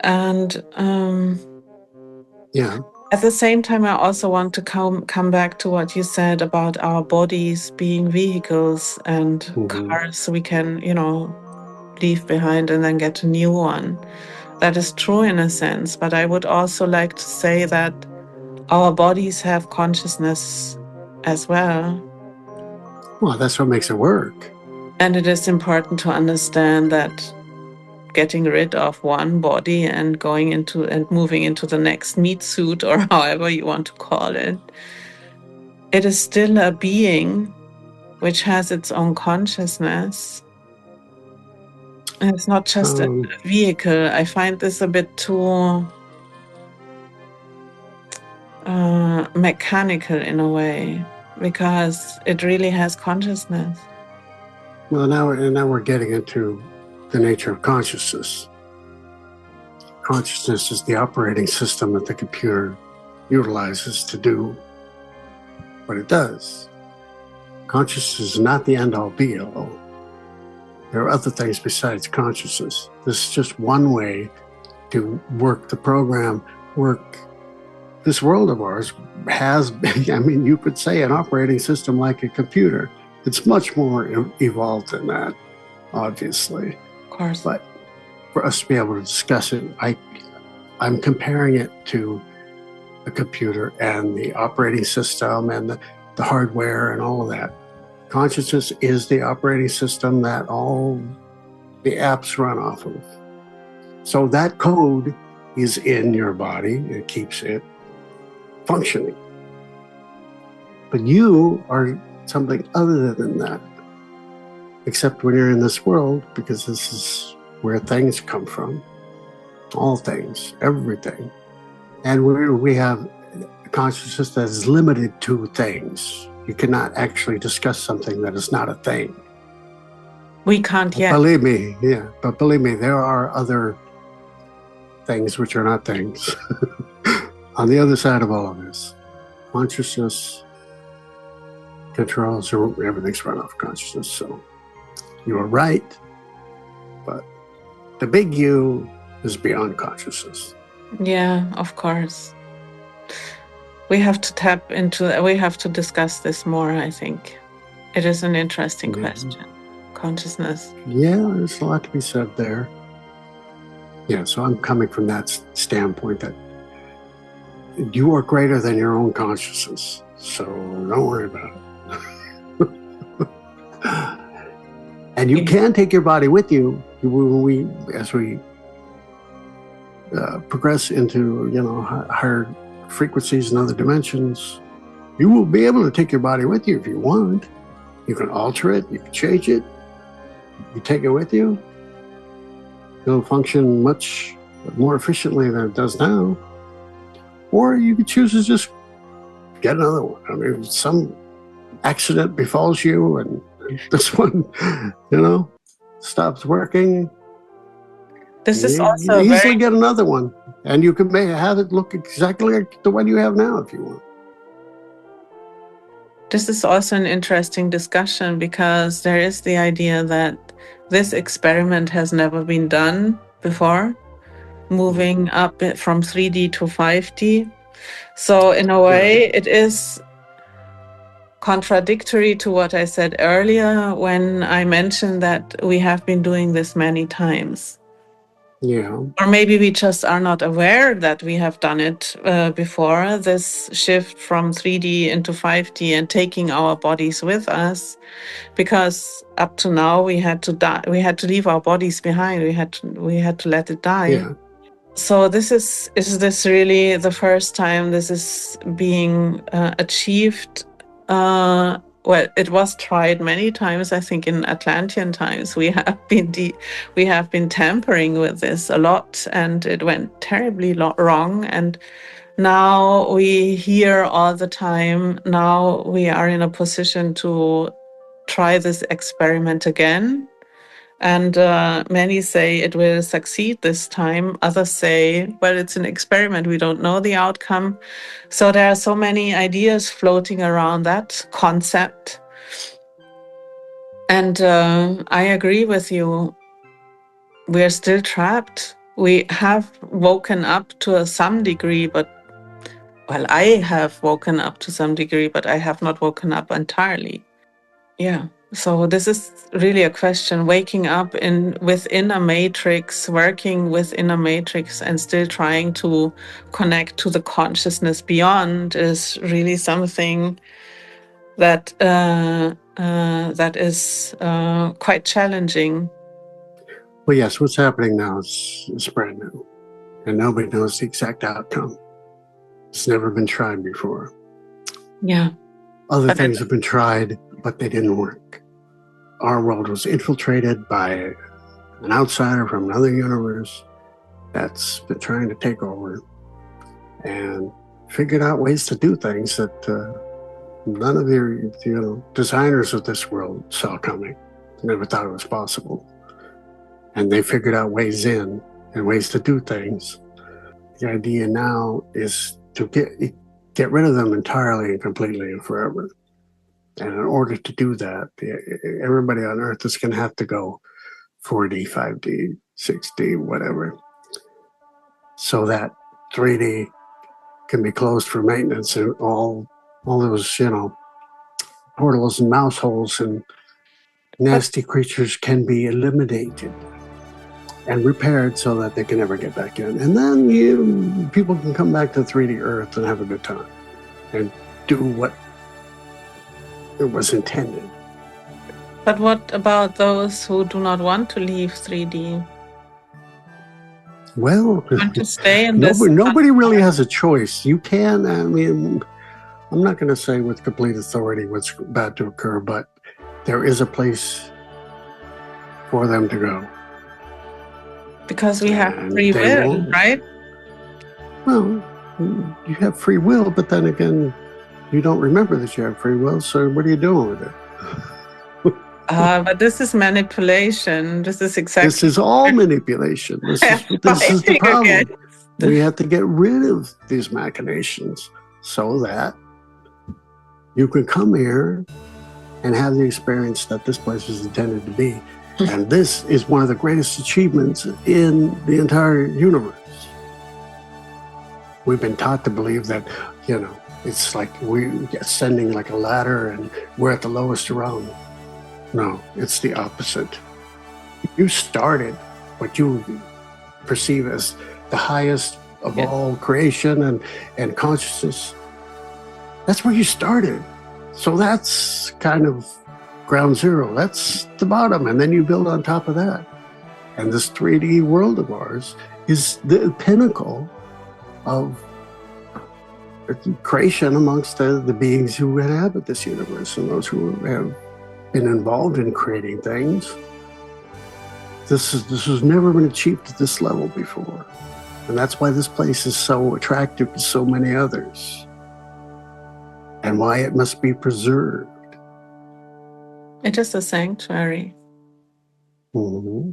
And Yeah. at the same time, I also want to come back to what you said about our bodies being vehicles and cars we can, leave behind and then get a new one. That is true in a sense, but I would also like to say that our bodies have consciousness as well. Well, that's what makes it work. And it is important to understand that getting rid of one body and going into and moving into the next meat suit, or however you want to call it, it is still a being which has its own consciousness. And it's not just a vehicle. I find this a bit too mechanical in a way, because it really has consciousness. Well, now we're getting into the nature of consciousness. Consciousness is the operating system that the computer utilizes to do what it does. Consciousness is not the end-all be-all. There are other things besides consciousness. This is just one way to work the program, work this world of ours has, I mean, you could say an operating system like a computer. It's much more evolved than that, obviously. Of course. But for us to be able to discuss it, I'm comparing it to a computer and the operating system and the hardware and all of that. Consciousness is the operating system that all the apps run off of. So that code is in your body. It keeps it functioning. But you are something other than that, except when you're in this world, because this is where things come from. All things, everything. And we have a consciousness that is limited to things. You cannot actually discuss something that is not a thing. We can't yet. Believe me, yeah. But believe me, there are other things which are not things. On the other side of all of this, consciousness controls, everything's run off consciousness. So you are right, but the big you is beyond consciousness. Yeah, of course. We have to discuss this more, I think. It is an interesting question. Consciousness. Yeah, there's a lot to be said there. Yeah, so I'm coming from that standpoint that you are greater than your own consciousness. So don't worry about it. And you can take your body with you as we progress into, higher frequencies and other dimensions. You will be able to take your body with you if you want. You can alter it, you can change it. You take it with you. It'll function much more efficiently than it does now. Or you could choose to just get another one. I mean, some accident befalls you and this one, stops working. This is also you easily get another one. And you can have it look exactly like the one you have now if you want. This is also an interesting discussion, because there is the idea that this experiment has never been done before, moving up from 3D to 5D. So in a way, it is contradictory to what I said earlier when I mentioned that we have been doing this many times. Yeah. Or maybe we just are not aware that we have done it before, this shift from 3D into 5D and taking our bodies with us, because up to now we had to die. We had to leave our bodies behind. We had to let it die. Yeah. So is this really the first time this is being achieved? Well, it was tried many times. I think in Atlantean times we have been tampering with this a lot, and it went terribly wrong. And now we hear all the time. Now we are in a position to try this experiment again. And many say it will succeed this time. Others say, well, it's an experiment. We don't know the outcome. So there are so many ideas floating around that concept. And I agree with you. We're still trapped we have woken up to some degree, but well, I have woken up to some degree, but I have not woken up entirely. Yeah. So this is really a question. Waking up within a matrix, working within a matrix, and still trying to connect to the consciousness beyond is really something that that is quite challenging. Well, yes, what's happening now is brand new, and nobody knows the exact outcome. It's never been tried before. Yeah. Other things have been tried, but they didn't work. Our world was infiltrated by an outsider from another universe that's been trying to take over and figured out ways to do things that none of the designers of this world saw coming. Never thought it was possible. And they figured out ways in and ways to do things. The idea now is to get rid of them entirely and completely and forever. And in order to do that, everybody on Earth is going to have to go 4D, 5D, 6D, whatever, so that 3D can be closed for maintenance, and all those, portals and mouse holes and nasty creatures can be eliminated and repaired so that they can never get back in. And then people can come back to 3D Earth and have a good time and do what it was intended. But what about those who do not want to leave 3D? Well, Want to stay in nobody really has a choice. You can, I'm not going to say with complete authority what's about to occur, but there is a place for them to go. Because we have free will, right? Well, you have free will, but then again, you don't remember that you have free will, so what are you doing with it? But this is manipulation. This is exactly. This is all manipulation. This is the problem. We have to get rid of these machinations so that you can come here and have the experience that this place is intended to be. And this is one of the greatest achievements in the entire universe. We've been taught to believe that, it's like we're ascending like a ladder and we're at the lowest rung. No, it's the opposite. You started what you perceive as the highest of all creation and consciousness. That's where you started. So that's kind of ground zero. That's the bottom. And then you build on top of that. And this 3D world of ours is the pinnacle of creation amongst the beings who inhabit this universe and those who have been involved in creating things. This has never been achieved at this level before. And that's why this place is so attractive to so many others. And why it must be preserved. It is a sanctuary. Mm-hmm.